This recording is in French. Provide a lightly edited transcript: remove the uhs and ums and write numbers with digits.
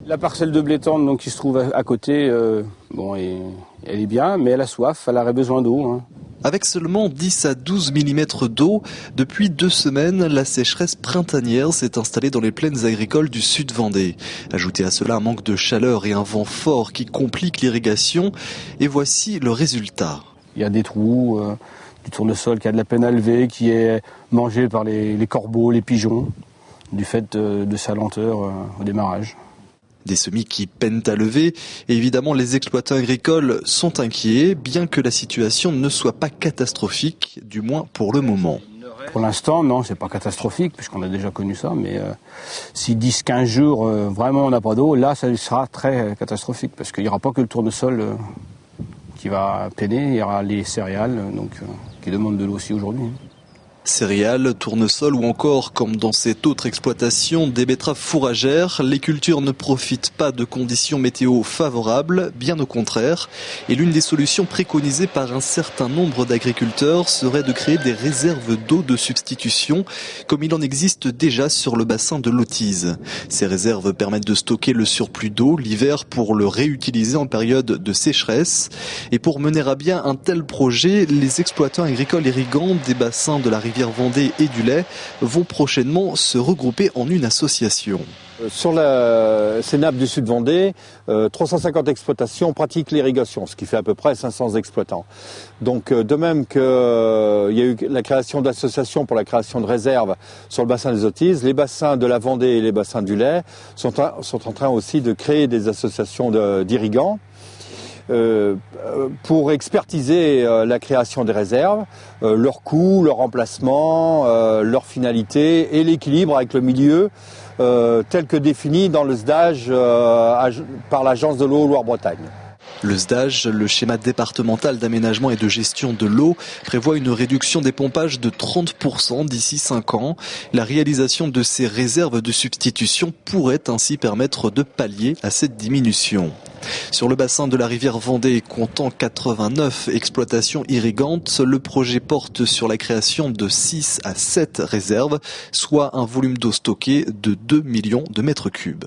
La parcelle de blé tendre donc, qui se trouve à côté, elle est bien, mais elle a soif, elle aurait besoin d'eau. Hein. Avec seulement 10 à 12 mm d'eau, depuis 2 semaines, la sécheresse printanière s'est installée dans les plaines agricoles du sud Vendée. Ajoutez à cela un manque de chaleur et un vent fort qui compliquent l'irrigation. Et voici le résultat. Il y a des trous, du tournesol qui a de la peine à lever, qui est mangé par les corbeaux, les pigeons, du fait de sa lenteur au démarrage. Des semis qui peinent à lever. Et évidemment, les exploitants agricoles sont inquiets, bien que la situation ne soit pas catastrophique, du moins pour le moment. Pour l'instant, non, c'est pas catastrophique, puisqu'on a déjà connu ça, mais si 10-15 jours, vraiment on n'a pas d'eau, là, ça sera très catastrophique, parce qu'il n'y aura pas que le tournesol qui va peiner, il y aura les céréales, qui demandent de l'eau aussi aujourd'hui. Céréales, tournesol ou encore, comme dans cette autre exploitation, des betteraves fourragères, les cultures ne profitent pas de conditions météo favorables, bien au contraire. Et l'une des solutions préconisées par un certain nombre d'agriculteurs serait de créer des réserves d'eau de substitution, comme il en existe déjà sur le bassin de l'Autise. Ces réserves permettent de stocker le surplus d'eau l'hiver pour le réutiliser en période de sécheresse. Et pour mener à bien un tel projet, les exploitants agricoles irrigants des bassins de la rivière Vendée et du Lay vont prochainement se regrouper en une association. Sur ces nappes du sud Vendée, 350 exploitations pratiquent l'irrigation, ce qui fait à peu près 500 exploitants. Donc de même qu'il y a eu la création d'associations pour la création de réserves sur le bassin des Autises, les bassins de la Vendée et les bassins du Lay sont en train aussi de créer des associations d'irrigants. Pour expertiser la création des réserves, leur coût, leur emplacement, leur finalité et l'équilibre avec le milieu tel que défini dans le SDAGE par l'Agence de l'eau Loire-Bretagne. Le SDAGE, le schéma départemental d'aménagement et de gestion de l'eau, prévoit une réduction des pompages de 30% d'ici 5 ans. La réalisation de ces réserves de substitution pourrait ainsi permettre de pallier à cette diminution. Sur le bassin de la rivière Vendée, comptant 89 exploitations irrigantes, le projet porte sur la création de 6 à 7 réserves, soit un volume d'eau stocké de 2 millions de mètres cubes.